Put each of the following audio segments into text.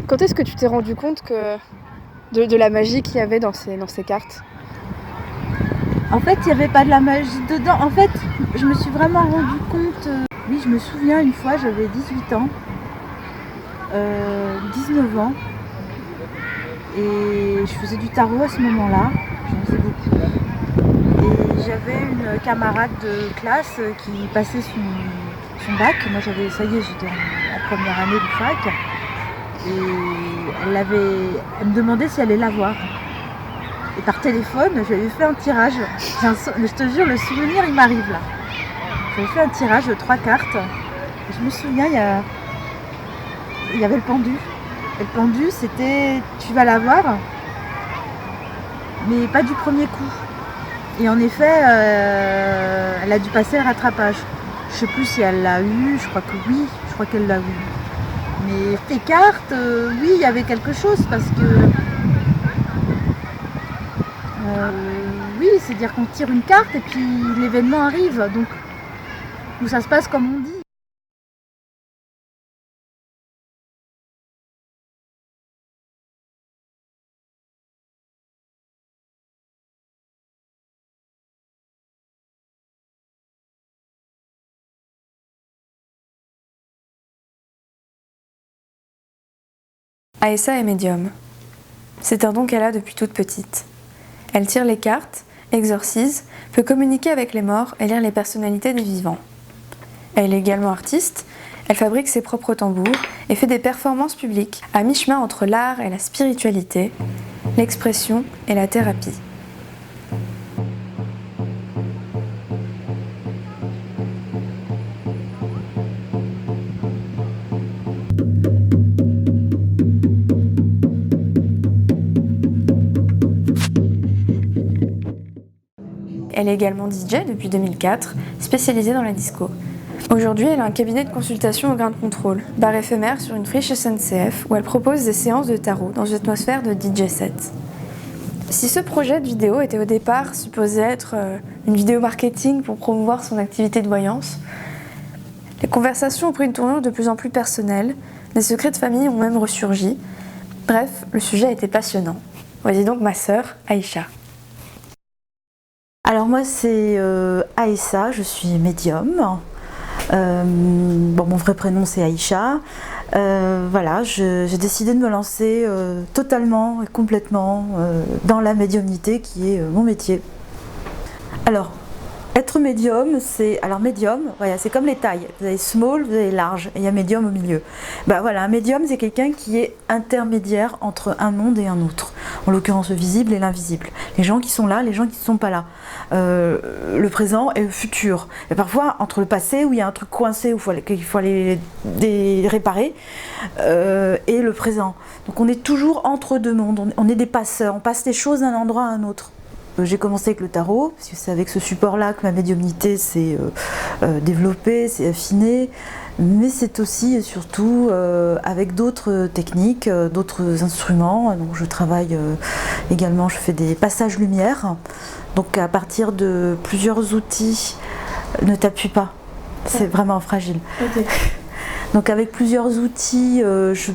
Quand est-ce que tu t'es rendu compte de la magie qu'il y avait dans ces cartes? En fait, il n'y avait pas de la magie dedans. En fait, je me suis vraiment rendu compte. Oui, je me souviens une fois, j'avais 18 ans, 19 ans, et je faisais du tarot à ce moment-là. J'en faisais beaucoup. Et j'avais une camarade de classe qui passait son bac. Moi, ça y est, j'étais en première année de fac. Et elle me demandait si elle allait la voir. Et par téléphone, j'avais fait un tirage. Je te jure, le souvenir, il m'arrive là. J'avais fait un tirage de 3 cartes. Et je me souviens, il y avait le pendu. Et le pendu, c'était tu vas la voir, mais pas du premier coup. Et en effet, elle a dû passer le rattrapage. Je sais plus si elle l'a eu, je crois que oui, je crois qu'elle l'a eu. Mais tes cartes, oui, il y avait quelque chose parce que oui, c'est-à-dire qu'on tire une carte et puis l'événement arrive, donc où ça se passe comme on dit. Aïssa est médium. C'est un don qu'elle a depuis toute petite. Elle tire les cartes, exorcise, peut communiquer avec les morts et lire les personnalités des vivants. Elle est également artiste, elle fabrique ses propres tambours et fait des performances publiques à mi-chemin entre l'art et la spiritualité, l'expression et la thérapie. Elle est également DJ depuis 2004, spécialisée dans la disco. Aujourd'hui, elle a un cabinet de consultation au grain de contrôle, bar éphémère sur une friche SNCF où elle propose des séances de tarot dans une atmosphère de DJ set. Si ce projet de vidéo était au départ supposé être une vidéo marketing pour promouvoir son activité de voyance, les conversations ont pris une tournure de plus en plus personnelle, des secrets de famille ont même ressurgi. Bref, le sujet a été passionnant. Voici donc ma sœur, Aïcha. Alors moi c'est Aïssa, je suis médium. Mon vrai prénom c'est Aïcha. Voilà, j'ai décidé de me lancer totalement et complètement dans la médiumnité qui est mon métier. Alors, être médium, c'est comme les tailles. Vous avez small, vous avez large, et il y a médium au milieu. Un médium, c'est quelqu'un qui est intermédiaire entre un monde et un autre. En l'occurrence, le visible et l'invisible. Les gens qui sont là, les gens qui ne sont pas là. Le présent et le futur. Et parfois, entre le passé, où il y a un truc coincé, qu'il faut aller réparer, et le présent. Donc on est toujours entre deux mondes. On est des passeurs. On passe les choses d'un endroit à un autre. J'ai commencé avec le tarot, parce que c'est avec ce support-là que ma médiumnité s'est développée, s'est affinée, mais c'est aussi et surtout avec d'autres techniques, d'autres instruments. Donc je travaille également, je fais des passages lumière, donc à partir de plusieurs outils. Ne t'appuie pas, c'est vraiment fragile. Okay. Donc avec plusieurs outils, je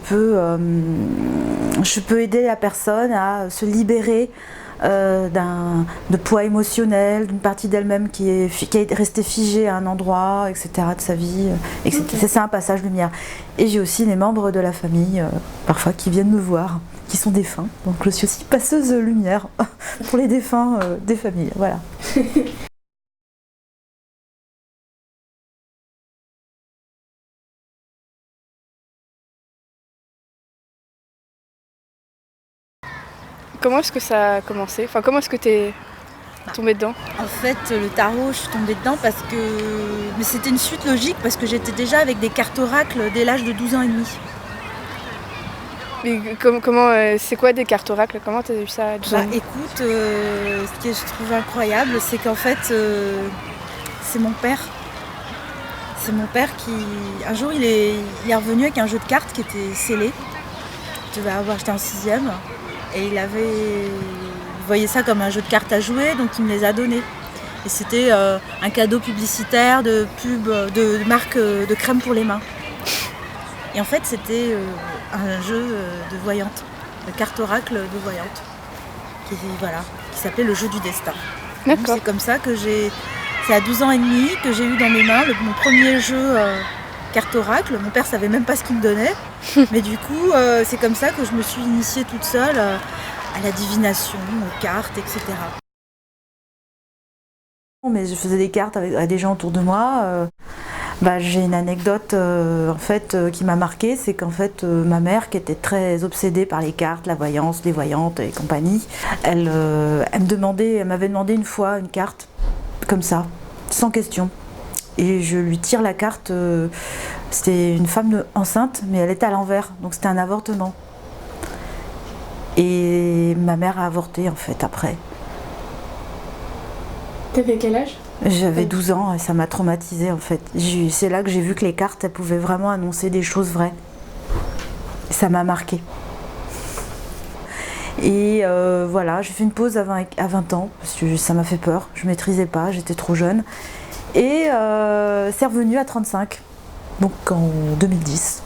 peux aider la personne à se libérer de poids émotionnel, d'une partie d'elle-même qui est restée figée à un endroit, etc. de sa vie. Okay. C'est ça un passage lumière. Et j'ai aussi les membres de la famille, parfois, qui viennent me voir, qui sont défunts. Donc je suis aussi passeuse lumière pour les défunts des familles. Voilà. Comment est-ce que ça a commencé? Enfin, comment est-ce que t'es tombée dedans? En fait, le tarot, je suis tombée dedans mais c'était une suite logique parce que j'étais déjà avec des cartes oracles dès l'âge de 12 ans et demi. Mais c'est quoi des cartes oracles? Comment t'as eu ça à 12 ans? Écoute, ce que je trouve incroyable, c'est qu'en fait, c'est mon père. C'est mon père qui, un jour, il est revenu avec un jeu de cartes qui était scellé. J'étais en 6e. Et il voyait ça comme un jeu de cartes à jouer, donc il me les a donnés. Et c'était un cadeau publicitaire de pub, de marque de crème pour les mains. Et en fait, c'était un jeu de voyante, de carte oracle de voyante, qui s'appelait le jeu du destin. D'accord. C'est comme ça que c'est à 12 ans et demi que j'ai eu dans mes mains mon premier jeu carte oracle. Mon père savait même pas ce qu'il me donnait, mais du coup c'est comme ça que je me suis initiée toute seule à la divination, aux cartes, etc. Mais je faisais des cartes à des gens autour de moi. J'ai une anecdote qui m'a marquée, c'est qu'en fait ma mère, qui était très obsédée par les cartes, la voyance, les voyantes et compagnie, elle m'avait demandé une fois une carte comme ça, sans question. Et je lui tire la carte, c'était une femme enceinte, mais elle était à l'envers, donc c'était un avortement. Et ma mère a avorté en fait après. T'avais quel âge ? J'avais 12 ans et ça m'a traumatisée en fait. C'est là que j'ai vu que les cartes, elles pouvaient vraiment annoncer des choses vraies. Ça m'a marquée. Et j'ai fait une pause à 20 ans, parce que ça m'a fait peur, je ne maîtrisais pas, j'étais trop jeune. Et c'est revenu à 35, donc en 2010.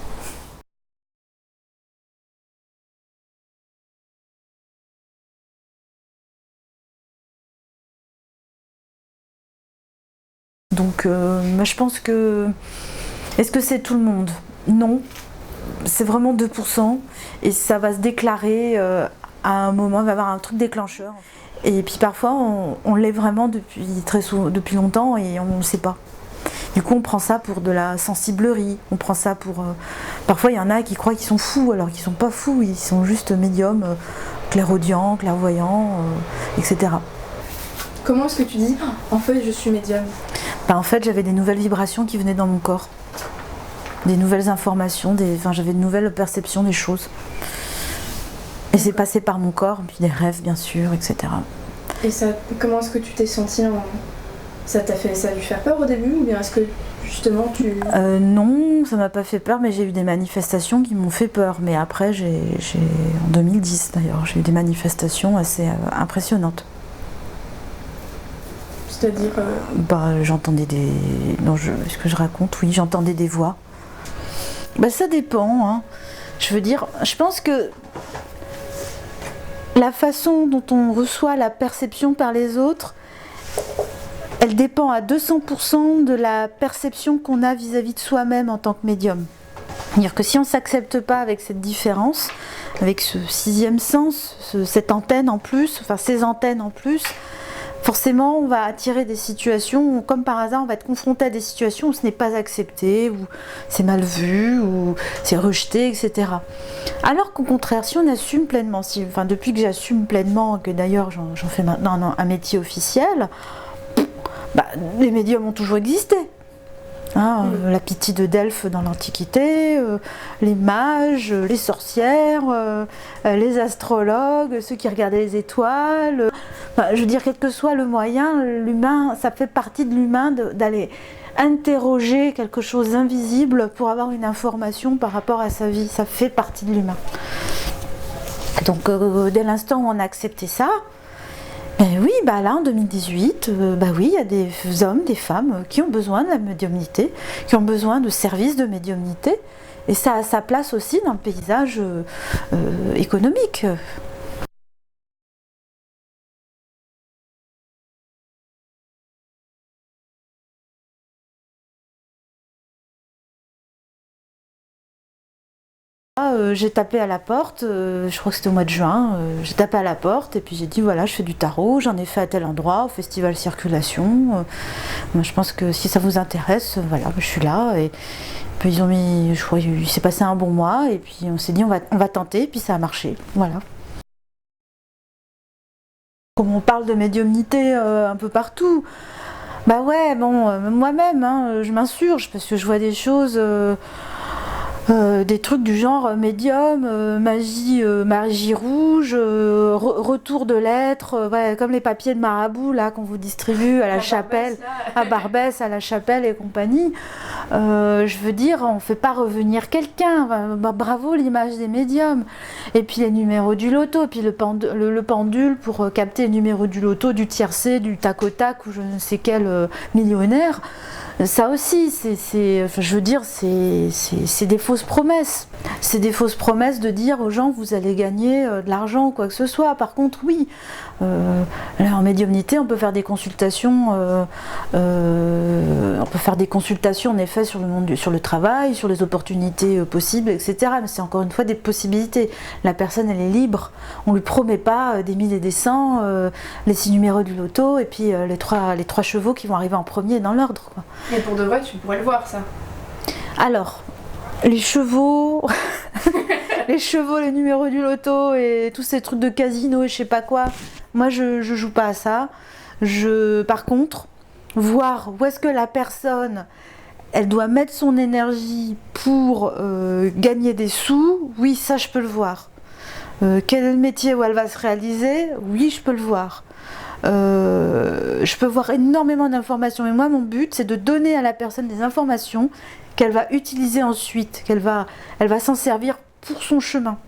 Donc je pense que... Est-ce que c'est tout le monde ? Non, c'est vraiment 2%, et ça va se déclarer à un moment, il va y avoir un truc déclencheur. Et puis parfois on l'est vraiment depuis longtemps et on ne sait pas. Du coup on prend ça pour de la sensiblerie, on prend ça pour... Parfois il y en a qui croient qu'ils sont fous alors qu'ils ne sont pas fous, ils sont juste médiums, clairaudients, clairvoyants, etc. Comment est-ce que tu dis « en fait je suis médium » ? En fait j'avais des nouvelles vibrations qui venaient dans mon corps, des nouvelles informations, j'avais de nouvelles perceptions des choses. Et c'est passé par mon corps, puis des rêves bien sûr, etc. Et ça, comment est-ce que tu t'es sentie ça a dû faire peur au début, ou bien est-ce que justement tu... Non, ça m'a pas fait peur, mais j'ai eu des manifestations qui m'ont fait peur. Mais après, en 2010 d'ailleurs, j'ai eu des manifestations assez impressionnantes. C'est-à-dire j'entendais des... Non, ce que je raconte, oui, j'entendais des voix. Ça dépend, hein. Je veux dire, je pense que la façon dont on reçoit la perception par les autres, elle dépend à 200% de la perception qu'on a vis-à-vis de soi-même en tant que médium. C'est-à-dire que si on ne s'accepte pas avec cette différence, avec ce sixième sens, cette antenne en plus, ces antennes en plus, forcément on va attirer des situations, comme par hasard on va être confronté à des situations où ce n'est pas accepté, où c'est mal vu, où c'est rejeté, etc. Alors qu'au contraire, si on assume pleinement, depuis que j'assume pleinement, que d'ailleurs j'en fais maintenant un métier officiel, les médiums ont toujours existé. La Pythie de Delphes dans l'Antiquité, les mages, les sorcières, les astrologues, ceux qui regardaient les étoiles. Je veux dire, quel que soit le moyen, l'humain, ça fait partie de l'humain d'aller interroger quelque chose d'invisible pour avoir une information par rapport à sa vie. Ça fait partie de l'humain. Donc dès l'instant où on a accepté ça, oui, là en 2018, il y a des hommes, des femmes qui ont besoin de la médiumnité, qui ont besoin de services de médiumnité, et ça a sa place aussi dans le paysage économique. J'ai tapé à la porte, je crois que c'était au mois de juin, j'ai tapé à la porte et puis j'ai dit voilà, je fais du tarot, j'en ai fait à tel endroit, au festival Circulation, je pense que si ça vous intéresse, je suis là. Et puis ils ont mis, je crois qu'il s'est passé un bon mois et puis on s'est dit on va tenter, et puis ça a marché, voilà. Comme on parle de médiumnité un peu partout, moi-même, je m'insurge parce que je vois des choses... des trucs du genre médium, magie rouge, retour de lettres, comme les papiers de marabout là qu'on vous distribue à la chapelle, à Barbès, à la chapelle et compagnie. Je veux dire, on ne fait pas revenir quelqu'un. Bravo l'image des médiums. Et puis les numéros du loto, puis le pendule pour capter les numéros du loto, du tiercé, du tac au tac ou je ne sais quel millionnaire. Ça aussi, enfin, je veux dire, c'est des fausses promesses. C'est des fausses promesses de dire aux gens vous allez gagner de l'argent ou quoi que ce soit. Par contre, oui, là, en médiumnité, on peut faire des consultations. On peut faire des consultations en effet sur le monde, sur le travail, sur les opportunités possibles, etc. Mais c'est encore une fois des possibilités. La personne, elle est libre. On lui promet pas des 1000 et des 100, les 6 numéros du loto et puis les trois chevaux qui vont arriver en premier dans l'ordre, quoi. Mais pour de vrai, tu pourrais le voir, ça. Alors, les chevaux, les numéros du loto et tous ces trucs de casino et je sais pas quoi, moi je joue pas à ça. Par contre, voir où est-ce que la personne, elle doit mettre son énergie pour gagner des sous, oui, ça je peux le voir. Quel est le métier où elle va se réaliser, oui, je peux le voir. Je peux voir énormément d'informations, mais moi mon but c'est de donner à la personne des informations qu'elle va utiliser ensuite, elle va s'en servir pour son chemin.